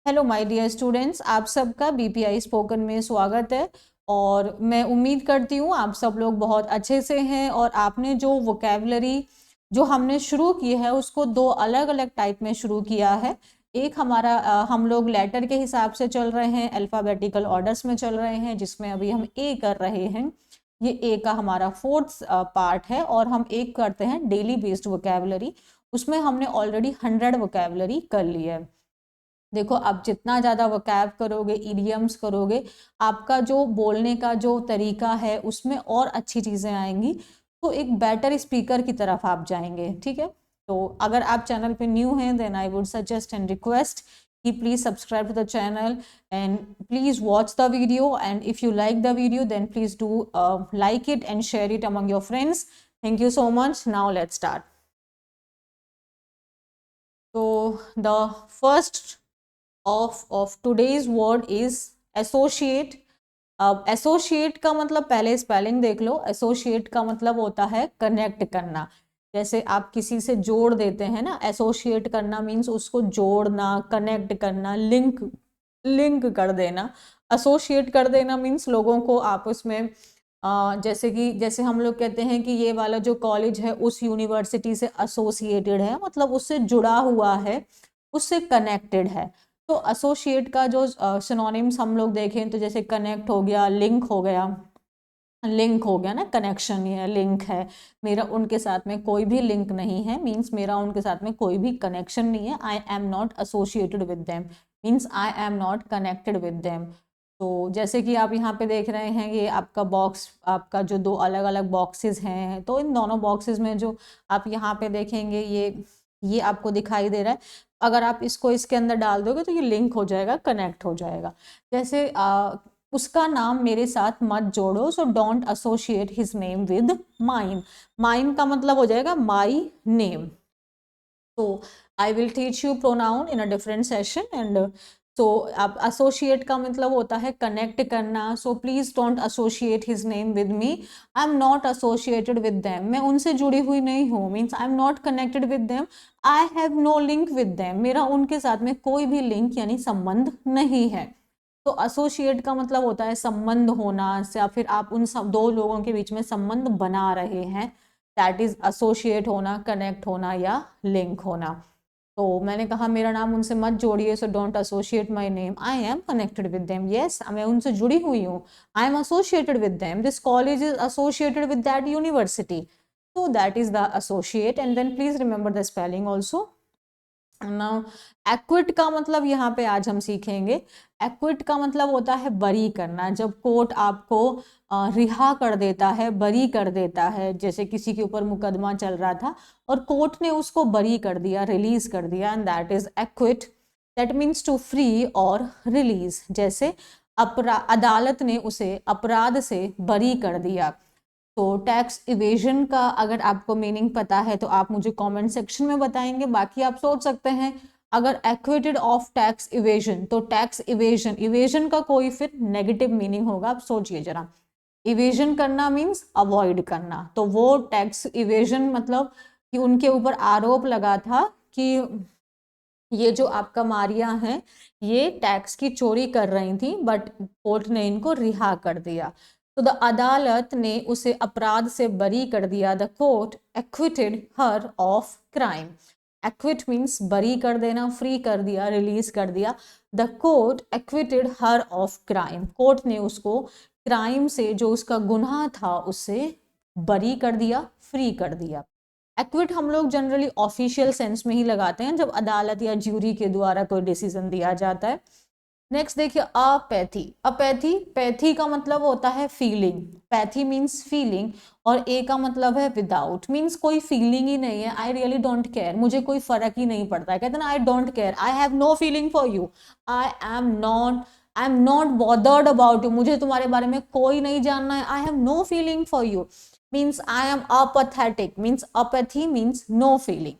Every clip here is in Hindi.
हेलो माय डियर स्टूडेंट्स, आप सबका बीपीआई स्पोकन में स्वागत है। और मैं उम्मीद करती हूँ आप सब लोग बहुत अच्छे से हैं और आपने जो वोकेबलरी जो हमने शुरू की है उसको दो अलग अलग टाइप में शुरू किया है। एक हमारा हम लोग लेटर के हिसाब से चल रहे हैं, अल्फ़ाबेटिकल ऑर्डर्स में चल रहे हैं, जिसमें अभी हम ए कर रहे हैं। ये ए का हमारा फोर्थ पार्ट है और हम एक करते हैं डेली बेस्ड वोकेबलरी। उसमें हमने ऑलरेडी 100 वोकेबलरी कर ली है। देखो, आप जितना ज़्यादा वोकैब करोगे, इडियम्स करोगे, आपका जो बोलने का जो तरीका है उसमें और अच्छी चीज़ें आएंगी, तो एक बेटर स्पीकर की तरफ आप जाएंगे। ठीक है, तो अगर आप चैनल पे न्यू हैं then I would suggest and request कि please subscribe to the channel and please watch the video, and if you like the video then please do like it and share it among your friends. Thank you so much. Now let's start. तो the first of today's word is associate। अब एसोशिएट का मतलब पहले स्पेलिंग देख लो। एसोशिएट का मतलब होता है कनेक्ट करना। जैसे आप किसी से जोड़ देते हैं ना, एसोशिएट करना मीन्स उसको जोड़ना, कनेक्ट करना, लिंक लिंक कर देना। एसोशिएट कर देना मीन्स लोगों को आपस में जैसे हम लोग कहते हैं कि ये वाला जो कॉलेज है उस यूनिवर्सिटी से एसोसिएटेड है, मतलब उससे जुड़ा हुआ है, उससे कनेक्टेड है। तो एसोसिएट का जो सिनोनिम्स हम लोग देखें तो जैसे कनेक्ट हो गया, लिंक हो गया। लिंक हो गया ना, कनेक्शन है, लिंक है। मेरा उनके साथ में कोई भी लिंक नहीं है मीन्स मेरा उनके साथ में कोई भी कनेक्शन नहीं है। आई am not associated with them means I am not connected with them. तो जैसे कि आप यहाँ पे देख रहे हैं, ये आपका बॉक्स, आपका जो दो अलग अलग बॉक्सेस हैं, तो इन दोनों बॉक्सेस में जो आप यहाँ पे देखेंगे ये आपको दिखाई दे रहा है। अगर आप इसको इसके अंदर डाल दोगे तो ये लिंक हो जाएगा, कनेक्ट हो जाएगा। जैसे उसका नाम मेरे साथ मत जोड़ो, so don't associate his name with mine. Mine का मतलब हो जाएगा माई नेम। तो I will teach you pronoun in a different session and so आप एसोशिएट का मतलब होता है कनेक्ट करना। So please don't associate his name with me. I am not associated with them, मैं उनसे जुड़ी हुई नहीं हूँ means I am not connected with them. I have no link with them, मेरा उनके साथ में कोई भी लिंक यानी संबंध नहीं है। तो एसोसिएट का मतलब होता है संबंध होना, या फिर आप उन सब दो लोगों के बीच में संबंध बना रहे हैं, दैट इज एसोसिएट होना, कनेक्ट होना या लिंक होना। तो मैंने कहा मेरा नाम उनसे मत जोड़िए, सो don't associate my name, I am connected with them. Yes, मैं उनसे जुड़ी हुई हूँ, I am associated with them, this college is associated with that university. so that is the associate and then please remember the spelling also। Now equity का मतलब यहाँ पे आज हम सीखेंगे। एक्विट का मतलब होता है बरी करना। जब कोर्ट आपको रिहा कर देता है, बरी कर देता है, जैसे किसी के ऊपर मुकदमा चल रहा था और कोर्ट ने उसको बरी कर दिया, रिलीज कर दिया, and that is acquit. That means to free और रिलीज। जैसे अदालत ने उसे अपराध से बरी कर दिया। तो टैक्स इवेजन का अगर आपको मीनिंग पता है तो आप मुझे कमेंट सेक्शन में बताएंगे। बाकी आप सोच सकते हैं अगर एक्विटेड ऑफ टैक्स इवेजन, तो टैक्स इवेजन, इवेजन का कोई फिर नेगेटिव मीनिंग होगा। आप सोचिए जरा, इवेजन करना मीन्स अवॉइड करना, तो वो टैक्स इवेजन मतलब कि उनके ऊपर आरोप लगा था कि ये जो आपका मारिया हैं ये टैक्स की चोरी कर रही थी, बट कोर्ट ने इनको रिहा कर दिया। तो द अदालत ने उसे अपराध से बरी कर दिया। The court acquitted her of crime. Equity means बरी कर देना, फ्री कर दिया, रिलीज कर दिया। The court acquitted her of crime, court ने उसको क्राइम से, जो उसका गुनाह था, उससे बरी कर दिया, फ्री कर दिया। एक्विट हम लोग जनरली ऑफिशियल सेंस में ही लगाते हैं जब अदालत या ज्यूरी के द्वारा कोई डिसीजन दिया जाता है। नेक्स्ट देखिए, अपैथी। अपैथी, पैथी का मतलब होता है फीलिंग। पैथी मीन्स फीलिंग और ए का मतलब है विदाउट, मीन्स कोई फीलिंग ही नहीं है। आई रियली डोंट केयर, मुझे कोई फर्क ही नहीं पड़ता है। कहते ना I don't care, I have no feeling for you, I am not bothered about you, मुझे तुम्हारे बारे में कोई नहीं जानना है। I have no feeling for you means I am apathetic, means apathy means no feeling,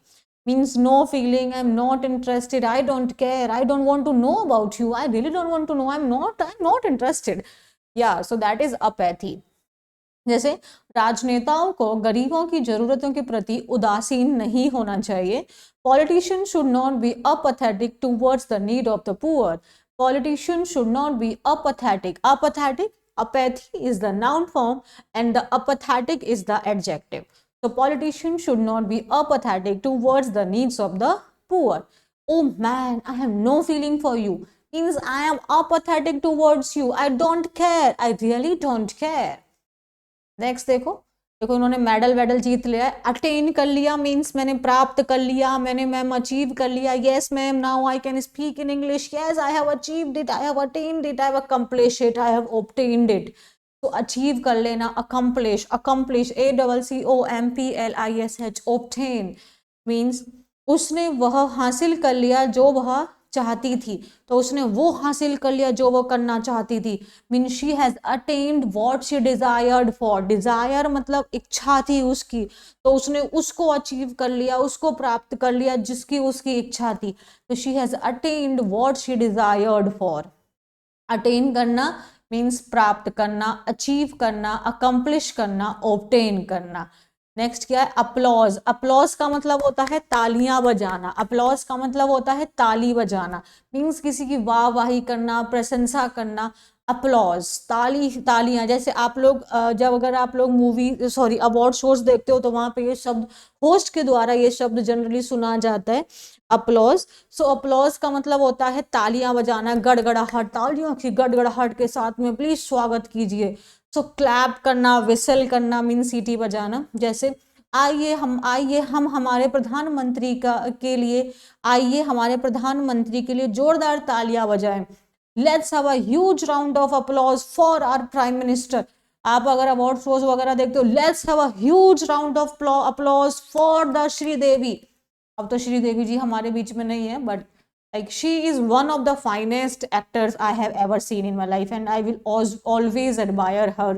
means no feeling, I'm not interested, I don't care, I don't want to know about you, I really don't want to know, I'm not interested, yeah, so that is apathy। जैसे राजनेताओं को गरीबों की जरूरतों के प्रति उदासीन नहीं होना चाहिए, Politicians should not be apathetic towards the need of the poor. Politicians should not be apathetic. Apathetic, apathy is the noun form and the apathetic is the adjective. So politicians should not be apathetic towards the needs of the poor. Oh man, I have no feeling for you. Means I am apathetic towards you. I don't care. I really don't care. Next देखो, देखो इन्होंने मेडल वेडल जीत लिया है. अटेन कर लिया मीन्स मैंने प्राप्त कर लिया, मैंने मैम अचीव कर लिया. Yes ma'am, now I can speak in English. Yes I have achieved it, I have attend it, I have accomplish it, I have obtained it. तो अचीव कर लेना, accomplish, accomplish, ACCOMPLISH, obtain means उसने वह हासिल कर लिया जो वह चाहती थी. तो उसने वो हासिल कर लिया जो वो करना चाहती थी. Mean she has attend what she desired for. Desire मतलब इच्छा थी उसकी, तो उसने उसको अचीव कर लिया, उसको प्राप्त कर लिया जिसकी उसकी इच्छा थी. तो she has attend what she desired for. Attain करना मीन्स प्राप्त करना, अचीव करना, अकम्प्लिश करना, ऑब्टेन करना. नेक्स्ट क्या है? अपलॉज. अपलॉज का मतलब होता है तालियां बजाना. अपलॉज का मतलब होता है ताली बजाना. मीन्स किसी की वाहवाही करना, प्रशंसा करना. अपलॉज, ताली, तालियां. जैसे आप लोग जब अगर आप लोग मूवी सॉरी अवार्ड शोज देखते हो तो वहां पे ये शब्द होस्ट के द्वारा ये शब्द जनरली सुना जाता है, अपलॉज. सो अपलॉज का मतलब होता है तालियां बजाना, गड़गड़ाहट, तालियों की गड़गड़ाहट के साथ में प्लीज स्वागत कीजिए. सो क्लैप करना, विसल करना मीन सीटी बजाना. जैसे आइए हम हमारे प्रधानमंत्री के लिए, आइए हमारे प्रधानमंत्री के लिए जोरदार तालियां बजाएं. Let's have a huge round of applause for our prime minister. आप अगर अवार्ड शोज वगैरह देखते हो, let's have a huge round of applause for the Sridevi. अब तो श्रीदेवी जी हमारे बीच में नहीं है, but like she is one of the finest actors I have ever seen in my life and I will always admire her.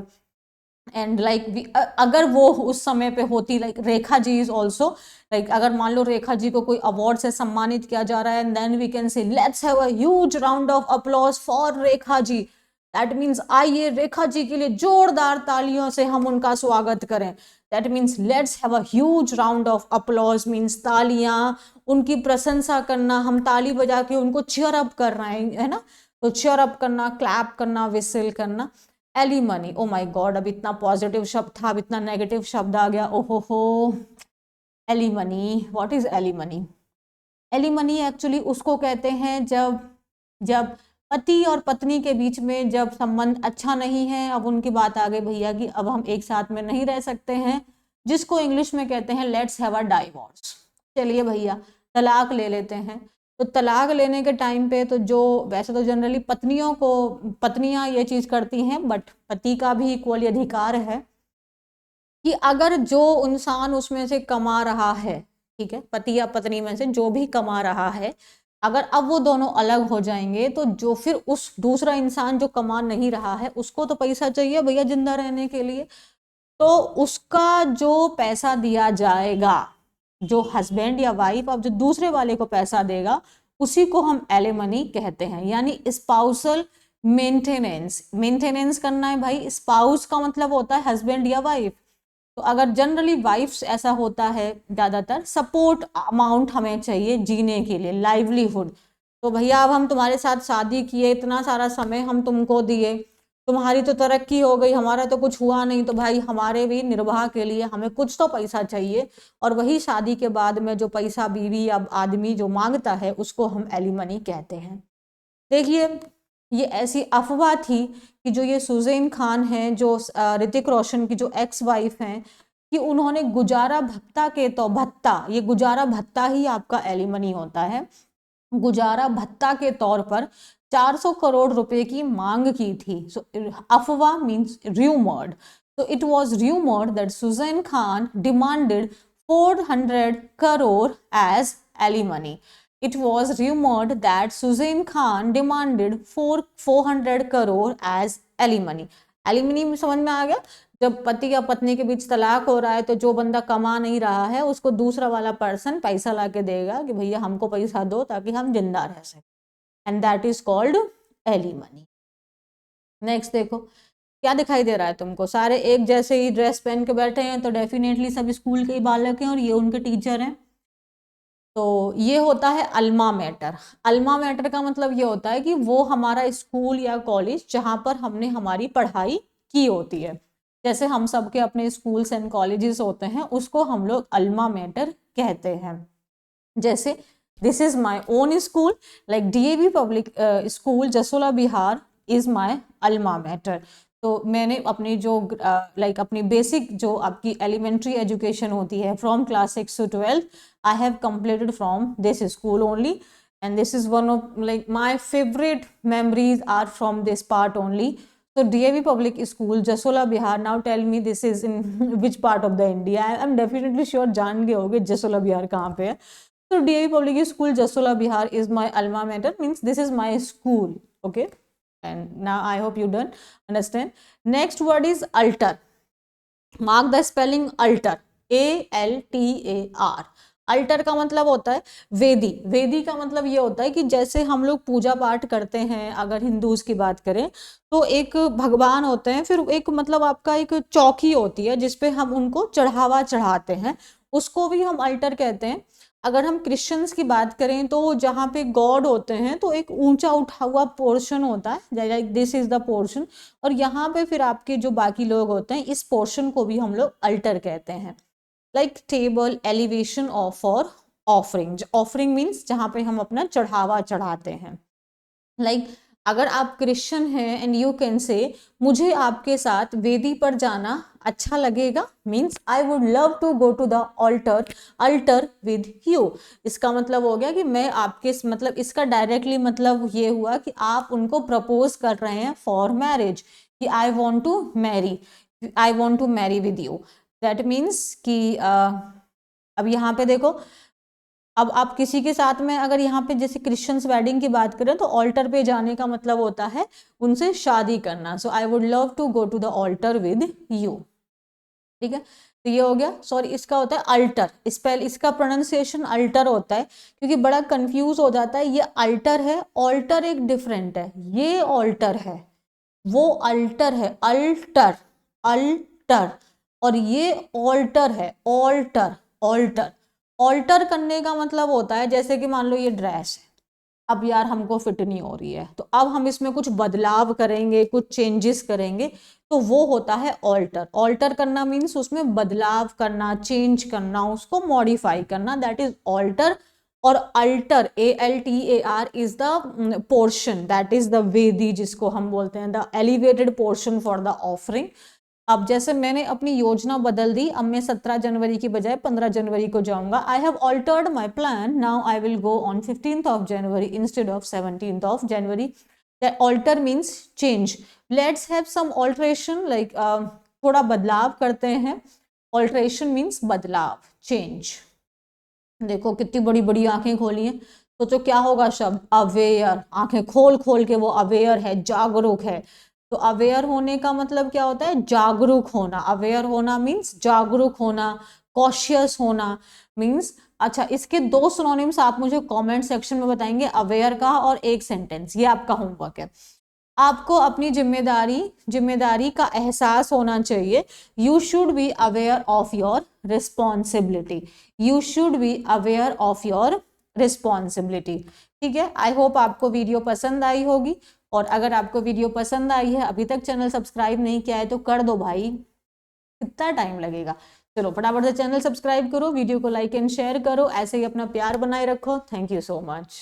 And like अगर वो उस समय पे होती, like Rekha ji is also, like अगर मान लो रेखा जी को कोई अवार्ड से सम्मानित किया जा रहा है and then we can say let's have a huge round of applause for Rekha ji. That means आइए रेखा जी के लिए जोरदार तालियों से हम उनका स्वागत करें. That means let's have a huge round of applause means तालियां, उनकी प्रशंसा करना, हम ताली बजा के उनको चीयर अप कर रहे हैं, है ना. तो चीयर अप करना, क्लैप करना, विसिल करना. एलिमनी, ओ माय गॉड, अब इतना पॉजिटिव शब्द था, अब इतना नेगेटिव शब्द आ गया. ओहो हो. Alimony, what is alimony? Alimony actually उसको कहते हैं जब जब पति और पत्नी के बीच में जब संबंध अच्छा नहीं है. अब उनकी बात आ गई भैया कि अब हम एक साथ में नहीं रह सकते हैं, जिसको इंग्लिश में कहते हैं लेट्स हैव अ डाइवोर्स. चलिए भैया तलाक ले लेते हैं. तो तलाक लेने के टाइम पे तो जो वैसे तो जनरली पत्नियां ये चीज करती हैं, बट पति का भी इक्वली अधिकार है कि अगर जो इंसान उसमें से कमा रहा है, ठीक है, पति या पत्नी में से जो भी कमा रहा है, अगर अब वो दोनों अलग हो जाएंगे तो जो फिर उस दूसरा इंसान जो कमा नहीं रहा है उसको तो पैसा चाहिए भैया जिंदा रहने के लिए. तो उसका जो पैसा दिया जाएगा, जो हस्बैंड या वाइफ अब जो दूसरे वाले को पैसा देगा, उसी को हम एलिमनी कहते हैं. यानी स्पाउसल मेंटेनेंस. मेंटेनेंस करना है भाई. स्पाउस का मतलब होता है हस्बैंड या वाइफ. तो अगर जनरली वाइफ्स ऐसा होता है ज्यादातर, सपोर्ट अमाउंट हमें चाहिए जीने के लिए, लाइवलीहुड. तो भैया अब हम तुम्हारे साथ शादी किए, इतना सारा समय हम तुमको दिए, तुम्हारी तो तरक्की हो गई, हमारा तो कुछ हुआ नहीं, तो भाई हमारे भी निर्वाह के लिए हमें कुछ तो पैसा चाहिए. और वही शादी के बाद में जो पैसा बीवी या आदमी जो मांगता है उसको हम एलिमनी कहते हैं. देखिए ये ऐसी अफवाह थी कि जो ये सुजैन खान हैं, जो ऋतिक रोशन की जो एक्स वाइफ हैं, कि उन्होंने गुजारा भत्ता के तो भत्ता, ये गुजारा भत्ता ही आपका एलिमनी होता है, गुजारा भत्ता के तौर पर 400 करोड़ रुपए की मांग की थी. सो अफवाह means rumoured. So it was rumored that Suzanne Khan demanded 400 crore as alimony. It was rumored that Suzanne Khan demanded 400 crore as alimony. Alimony में समझ में आ गया. जब पति या पत्नी के बीच तलाक हो रहा है तो जो बंदा कमा नहीं रहा है उसको दूसरा वाला पर्सन पैसा ला के देगा कि भैया हमको पैसा दो ताकि हम जिंदा रह सकें. And that is called alimony. Next देखो क्या दिखाई दे रहा है तुमको. सारे एक जैसे ही ड्रेस पहन के बैठे हैं, तो डेफिनेटली सब स्कूल के ही बालक हैं और ये उनके टीचर हैं. तो ये होता है अल्मा मैटर। अल्मा मैटर का मतलब ये होता है कि वो हमारा स्कूल या कॉलेज जहाँ पर हमने हमारी पढ़ाई की होती है। जैसे हम सबके अपने स्कूल्स एंड कॉलेजेस होते हैं, उसको हम लोग अल्मा मैटर कहते हैं। जैसे this is my own school, like DAV public school Jasola Bihar is my alma mater. तो मैंने अपनी जो लाइक अपनी बेसिक जो आपकी एलिमेंट्री एजुकेशन होती है from class 6 to 12 I have completed from this school only, and this is one of like my favorite memories are from this part only. So DAV Public School Jasola Bihar, now tell me this is in which part of the India? I am definitely sure जान गए होगे जसोला बिहार कहाँ पे है। So DAV Public School Jasola Bihar is my alma mater, means this is my school. Okay, and now I hope you done understand. Next word is altar. Mark the spelling altar, ALTAR। Alter का मतलब होता है वेदी। वेदी का मतलब ये होता है कि जैसे हम लोग पूजा पाठ करते हैं, अगर हिंदूज की बात करें तो एक भगवान होते हैं, फिर एक मतलब आपका एक चौकी होती है जिसपे हम उनको चढ़ावा चढ़ाते हैं, उसको भी हम अल्टर कहते हैं। अगर हम क्रिश्चियंस की बात करें तो जहाँ पे गॉड होते हैं तो एक ऊंचा उठा हुआ पोर्शन होता है, like this is the portion, और यहाँ पे फिर आपके जो बाकी लोग होते हैं इस पोर्शन को भी हम लोग अल्टर कहते हैं। लाइक टेबल, एलिवेशन ऑफ और ऑफरिंग। ऑफरिंग मीन्स जहाँ पे हम अपना चढ़ावा चढ़ाते हैं। लाइक अगर आप क्रिश्चियन हैं एंड यू कैन से मुझे आपके साथ वेदी पर जाना अच्छा लगेगा, means I would love to go to the altar with you. इसका मतलब हो गया कि मैं आपके, मतलब इसका डायरेक्टली मतलब ये हुआ कि आप उनको प्रपोज कर रहे हैं फॉर मैरिज, कि I want to marry with you. That means कि अब यहाँ पे देखो, अब आप किसी के साथ में अगर यहाँ पे जैसे क्रिश्चियंस वेडिंग की बात करें तो ऑल्टर पे जाने का मतलब होता है उनसे शादी करना। So I would love to go to the altar with you. ठीक है, तो ये हो गया। सॉरी, इसका होता है अल्टर, इसका प्रोनाउंसिएशन अल्टर होता है, क्योंकि बड़ा कंफ्यूज हो जाता है। ये अल्टर है, ऑल्टर एक डिफरेंट है, ये ऑल्टर है, वो अल्टर है, अल्टर अल्टर, और ये ऑल्टर है, ऑल्टर ऑल्टर। ऑल्टर करने का मतलब होता है जैसे कि मान लो ये ड्रेस है, अब यार हमको फिट नहीं हो रही है, तो अब हम इसमें कुछ बदलाव करेंगे, कुछ चेंजेस करेंगे, तो वो होता है ऑल्टर। ऑल्टर करना मीन्स उसमें बदलाव करना, चेंज करना, उसको मॉडिफाई करना, दैट इज ऑल्टर। और alter, ALTAR is the portion, that is the वेदी, जिसको हम बोलते हैं the elevated portion for the offering. अब जैसे मैंने अपनी योजना बदल दी, अब मैं 17 जनवरी की बजाय 15 जनवरी को जाऊंगा। I have altered my plan, now I will go on 15th of January instead of 17th of January। That alter means change. Let's have some alteration, like थोड़ा बदलाव करते हैं। Alteration means बदलाव, change। देखो कितनी बड़ी बड़ी आंखें खोली हैं, सोचो क्या होगा शब्द अवेयर। आंखें खोल खोल के वो अवेयर है, जागरूक है। तो अवेयर होने का मतलब क्या होता है? जागरूक होना। अवेयर होना मीन्स जागरूक होना, कॉशियस होना मीन्स। अच्छा, इसके 2 सिनोनिम्स आप मुझे कमेंट सेक्शन में बताएंगे, अवेयर का और एक सेंटेंस। ये आपका होमवर्क है। आपको अपनी जिम्मेदारी का एहसास होना चाहिए। You should be aware of your responsibility. You should be aware of your responsibility. ठीक है, आई होप आपको वीडियो पसंद आई होगी। और अगर आपको वीडियो पसंद आई है, अभी तक चैनल सब्सक्राइब नहीं किया है तो कर दो भाई, कितना टाइम लगेगा। चलो फटाफट से चैनल सब्सक्राइब करो, वीडियो को लाइक एंड शेयर करो, ऐसे ही अपना प्यार बनाए रखो। Thank you so much.